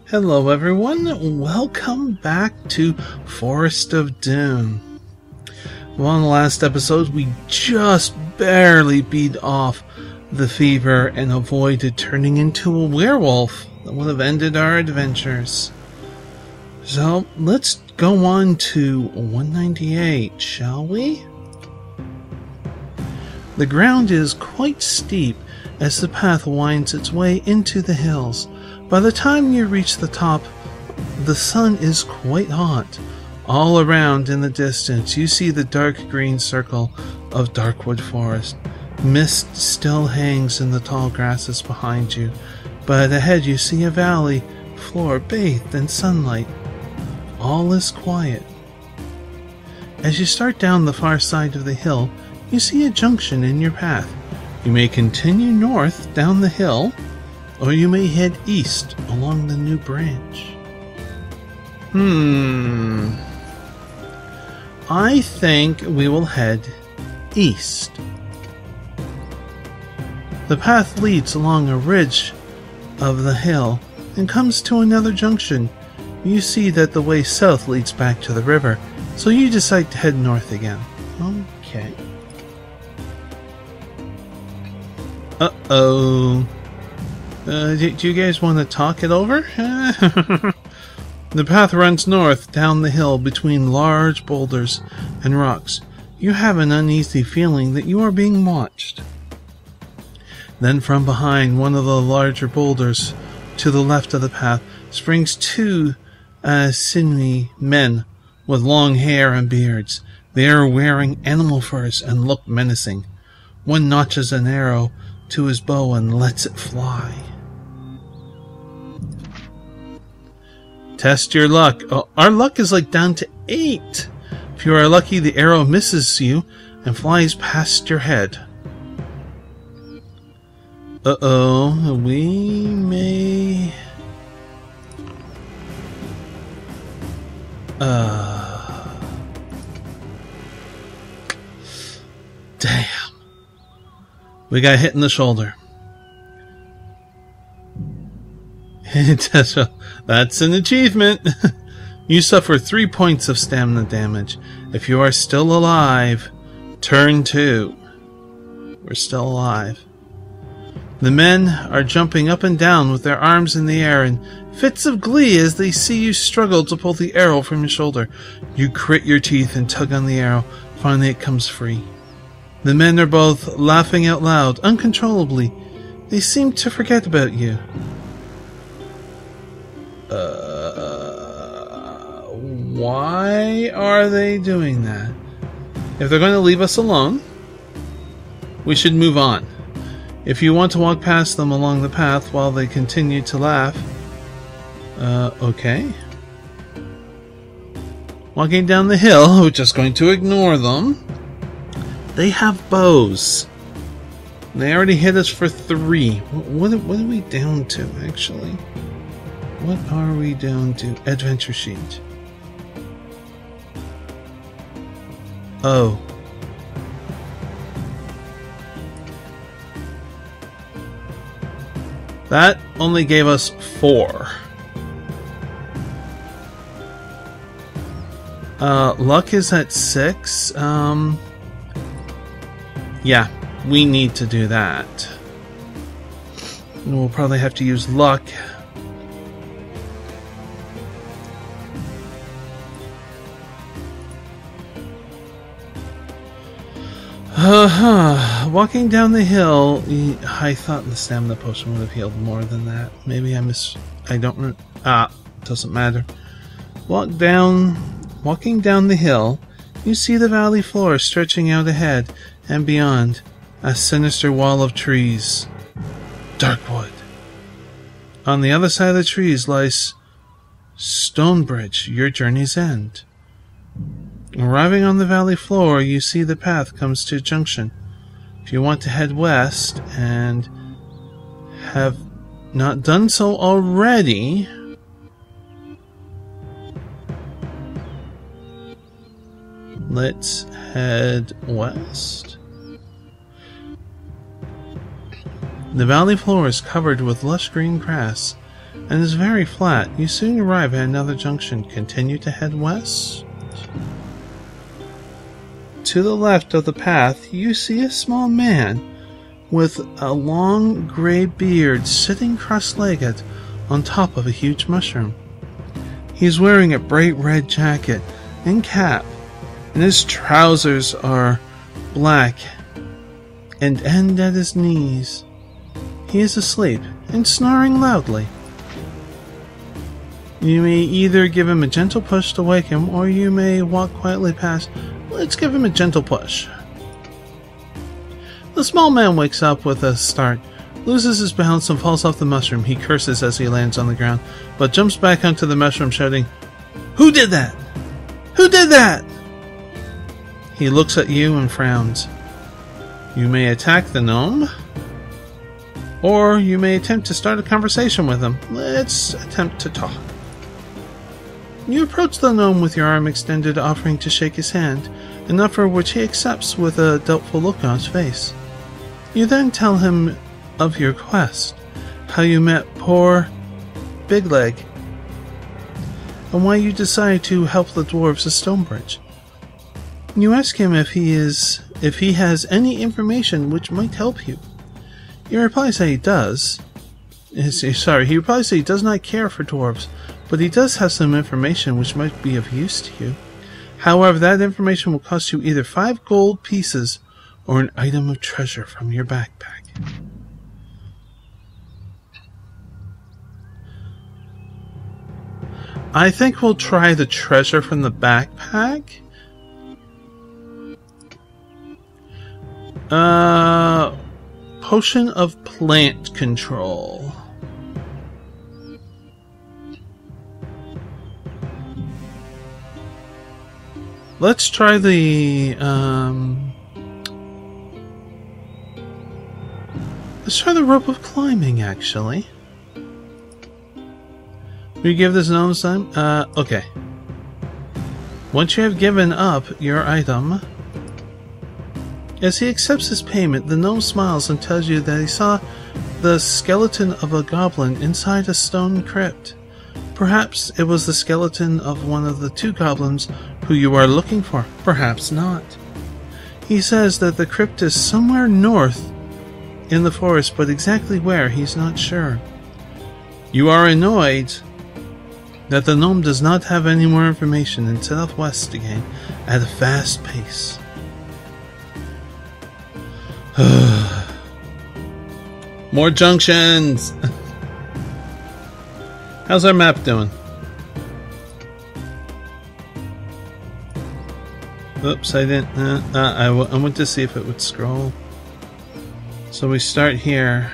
Hello everyone, welcome back to Forest of Doom. Well, in the last episode we just barely beat off the fever and avoided turning into a werewolf that would have ended our adventures. So let's go on to 198, shall we? The ground is quite steep as the path winds its way into the hills. By the time you reach the top, the sun is quite hot. All around in the distance, you see the dark green circle of Darkwood Forest. Mist still hangs in the tall grasses behind you, but ahead you see a valley floor bathed in sunlight. All is quiet. As you start down the far side of the hill, you see a junction in your path. You may continue north down the hill, or you may head east along the new branch. I think we will head east. The path leads along a ridge of the hill and comes to another junction. You see that the way south leads back to the river, so you decide to head north again. Okay. Uh-oh. Do you guys want to talk it over? The path runs north down the hill between large boulders and rocks. You have an uneasy feeling that you are being watched. Then from behind one of the larger boulders to the left of the path springs two sinewy men with long hair and beards. They are wearing animal furs and look menacing. One notches an arrow to his bow and lets it fly. Test your luck. Oh, our luck is like down to 8. If you are lucky, the arrow misses you and flies past your head. Uh-oh, we may... Damn. We got hit in the shoulder. That's an achievement. You suffer 3 points of stamina damage. If you are still alive, turn 2. We're still alive. The men are jumping up and down with their arms in the air in fits of glee as they see you struggle to pull the arrow from your shoulder. You grit your teeth and tug on the arrow. Finally it comes free. The men are both laughing out loud, uncontrollably. They seem to forget about you. Why are they doing that? If they're going to leave us alone, we should move on. If you want to walk past them along the path while they continue to laugh, okay. Walking down the hill, we're just going to ignore them. They have bows. They already hit us for 3. What are we down to, actually? What are we down to? Adventure sheet. Oh. That only gave us 4. Luck is at 6. Yeah, we need to do that. We'll probably have to use luck. Walking down the hill, I thought the stamina potion would have healed more than that. Maybe I don't... doesn't matter. Walking down the hill, you see the valley floor stretching out ahead and beyond, a sinister wall of trees. Darkwood. On the other side of the trees lies Stonebridge, your journey's end. Arriving on the valley floor, you see the path comes to a junction. If you want to head west and have not done so already, let's head west. The valley floor is covered with lush green grass and is very flat. You soon arrive at another junction. Continue to head west. To the left of the path, you see a small man with a long gray beard sitting cross-legged on top of a huge mushroom. He's wearing a bright red jacket and cap, and his trousers are black and end at his knees. He is asleep and snoring loudly. You may either give him a gentle push to wake him, or you may walk quietly past. Let's give him a gentle push. The small man wakes up with a start, loses his balance and falls off the mushroom. He curses as he lands on the ground, but jumps back onto the mushroom shouting, "Who did that? Who did that?" He looks at you and frowns. You may attack the gnome, or you may attempt to start a conversation with him. Let's attempt to talk. You approach the gnome with your arm extended, offering to shake his hand, an offer which he accepts with a doubtful look on his face. You then tell him of your quest, how you met poor Big Leg, and why you decided to help the dwarves of Stonebridge. You ask him if he has any information which might help you. He replies that he does. He replies that he does not care for dwarves, but he does have some information which might be of use to you. However, that information will cost you either 5 gold pieces or an item of treasure from your backpack. I think we'll try the treasure from the backpack. Potion of plant control. Let's try the rope of climbing, actually. We give this gnome time? Okay. Once you have given up your item, as he accepts his payment, the gnome smiles and tells you that he saw the skeleton of a goblin inside a stone crypt. Perhaps it was the skeleton of one of the 2 goblins who you are looking for. Perhaps not. He says that the crypt is somewhere north in the forest, but exactly where, he's not sure. You are annoyed that the gnome does not have any more information and set off west again at a fast pace. More junctions! How's our map doing? Oops, I didn't. I went to see if it would scroll. So we start here.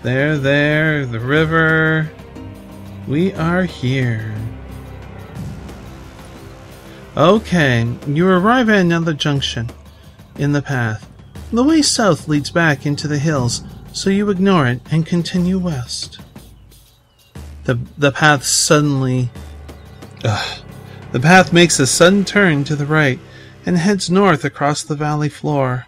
There, the river. We are here. Okay, you arrive at another junction in the path. The way south leads back into the hills, so you ignore it and continue west. The path makes a sudden turn to the right and heads north across the valley floor.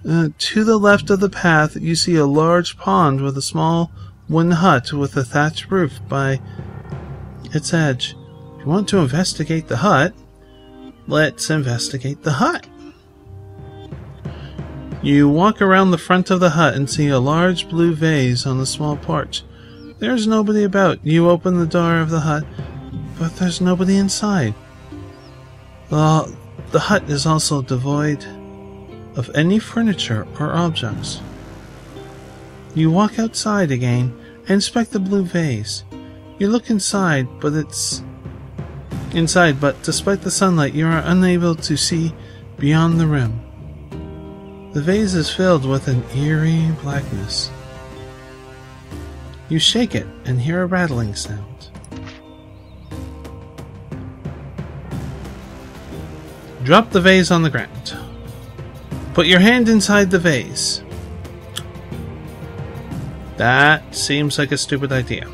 To the left of the path, you see a large pond with a small wooden hut with a thatched roof by its edge. If you want to investigate the hut, let's investigate the hut. You walk around the front of the hut and see a large blue vase on the small porch. There's nobody about. You open the door of the hut, but there's nobody inside. The hut is also devoid of any furniture or objects. You walk outside again and inspect the blue vase. You look inside, but despite the sunlight, you are unable to see beyond the rim. The vase is filled with an eerie blackness. You shake it and hear a rattling sound. Drop the vase on the ground. Put your hand inside the vase. That seems like a stupid idea.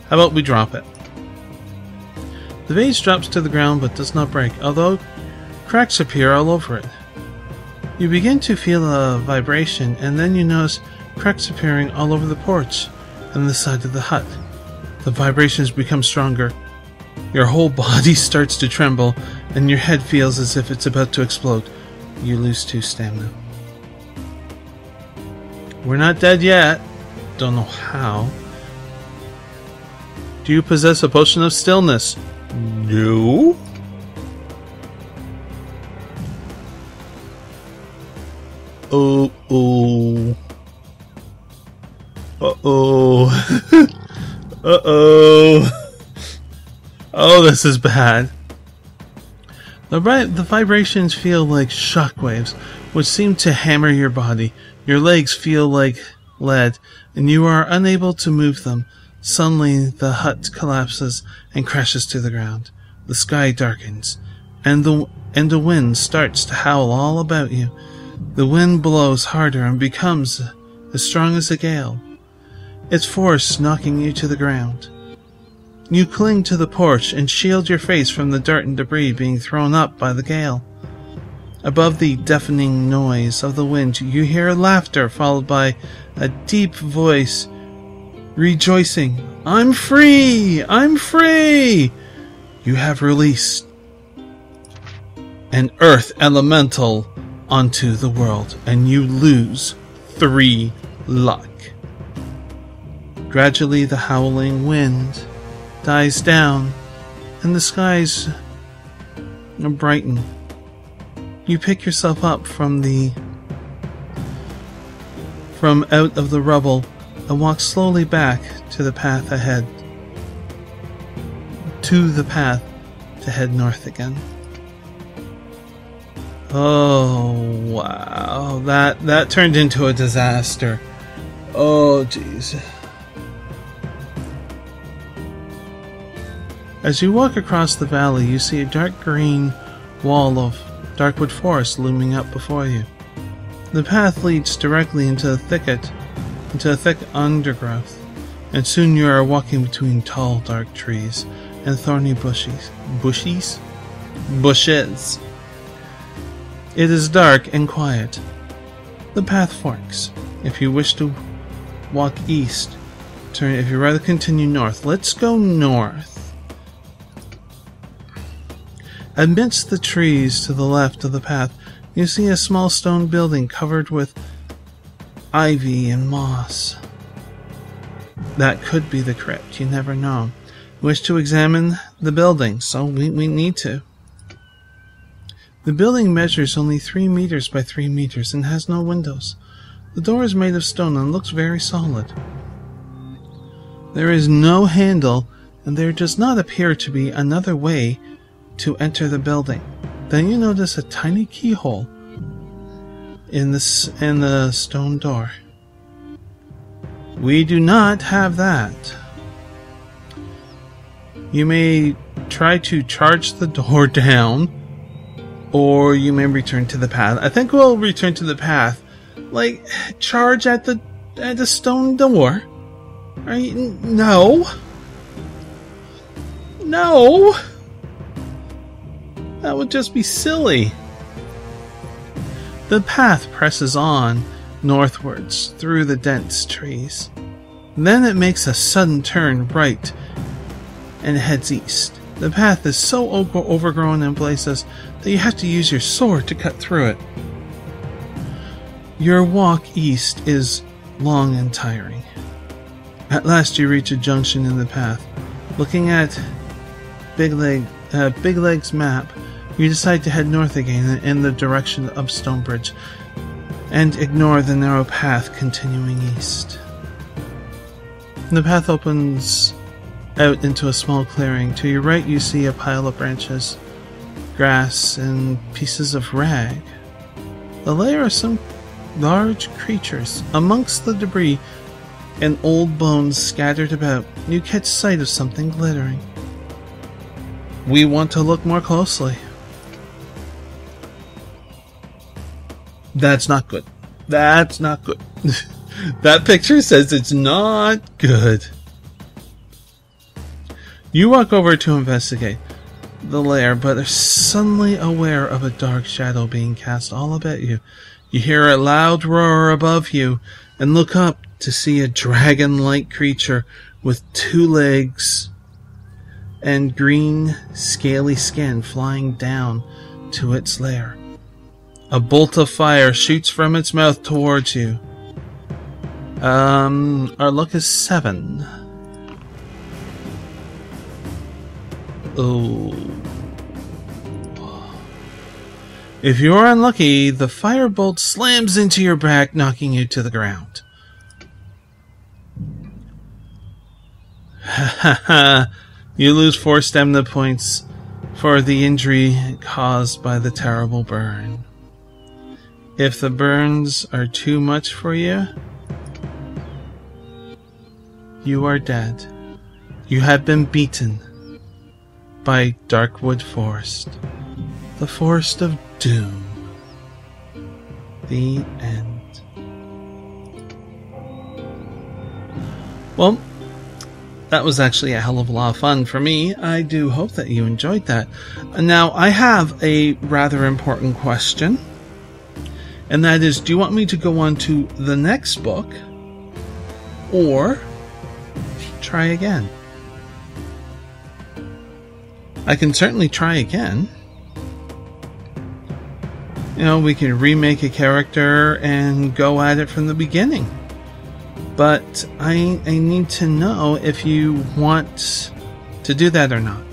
How about we drop it? The vase drops to the ground but does not break, although cracks appear all over it. You begin to feel a vibration, and then you notice cracks appearing all over the porch and the side of the hut. The vibrations become stronger. Your whole body starts to tremble, and your head feels as if it's about to explode. You lose 2 stamina. We're not dead yet. Don't know how. Do you possess a potion of stillness? No. Uh-oh. Uh-oh. Uh-oh. Oh, this is bad. The vibrations feel like shockwaves, which seem to hammer your body. Your legs feel like lead, and you are unable to move them. Suddenly, the hut collapses and crashes to the ground. The sky darkens, and the wind starts to howl all about you. The wind blows harder and becomes as strong as a gale, its force knocking you to the ground. You cling to the porch and shield your face from the dirt and debris being thrown up by the gale. Above the deafening noise of the wind, you hear laughter followed by a deep voice rejoicing. I'm free! I'm free! You have released an earth elemental onto the world, and you lose 3 luck. Gradually, the howling wind dies down, and the skies brighten. You pick yourself up from out of the rubble and walk slowly back to the path ahead. To head north again. Oh wow, that turned into a disaster. Oh jeez. As you walk across the valley, you see a dark green wall of darkwood forest looming up before you. The path leads directly into a thick undergrowth, and soon you are walking between tall, dark trees and thorny bushes. It is dark and quiet. The path forks. If you wish to walk east, turn. If you'd rather continue north, let's go north. Amidst the trees to the left of the path, you see a small stone building covered with ivy and moss. That could be the crypt, you never know. Wish to examine the building, so we need to. The building measures only 3 meters by 3 meters and has no windows. The door is made of stone and looks very solid. There is no handle, and there does not appear to be another way to enter the building. Then you notice a tiny keyhole in the stone door. We do not have that. You may try to charge the door down, or you may return to the path. I think we'll return to the path. Like, charge at the stone door? No. No. That would just be silly. The path presses on northwards through the dense trees. Then it makes a sudden turn right and heads east. The path is so overgrown in places that you have to use your sword to cut through it. Your walk east is long and tiring. At last you reach a junction in the path. Looking at Big Leg's map, you decide to head north again in the direction of Stonebridge and ignore the narrow path continuing east. The path opens out into a small clearing. To your right you see a pile of branches, grass, and pieces of rag. The lair are some large creatures. Amongst the debris and old bones scattered about, you catch sight of something glittering. We want to look more closely. That's not good. That's not good. That picture says it's not good. You walk over to investigate. the lair, but are suddenly aware of a dark shadow being cast all about you. You hear a loud roar above you and look up to see a dragon-like creature with 2 legs and green, scaly skin flying down to its lair. A bolt of fire shoots from its mouth towards you. Our luck is 7. Oh. If you're unlucky, the firebolt slams into your back, knocking you to the ground. You lose 4 stamina points for the injury caused by the terrible burn. If the burns are too much for you, you are dead. You have been beaten by Darkwood Forest, the Forest of Doom. The end. Well, that was actually a hell of a lot of fun for me. I do hope that you enjoyed that. Now, I have a rather important question, and that is, do you want me to go on to the next book, or try again? I can certainly try again. You know, we can remake a character and go at it from the beginning. But I need to know if you want to do that or not.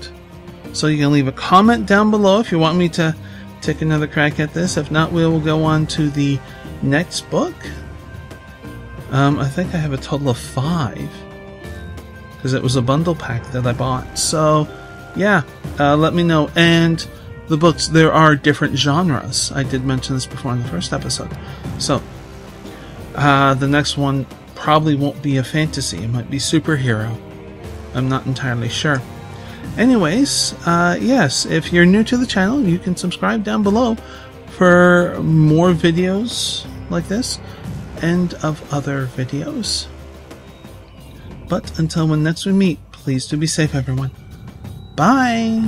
So you can leave a comment down below if you want me to take another crack at this. If not, we will go on to the next book. I think I have a total of 5, because it was a bundle pack that I bought. So yeah, let me know. And the books, there are different genres. I did mention this before in the first episode. So the next one probably won't be a fantasy. It might be superhero. I'm not entirely sure. Anyways, yes, if you're new to the channel, you can subscribe down below for more videos like this and of other videos. But until when next we meet, please do be safe, everyone. Bye!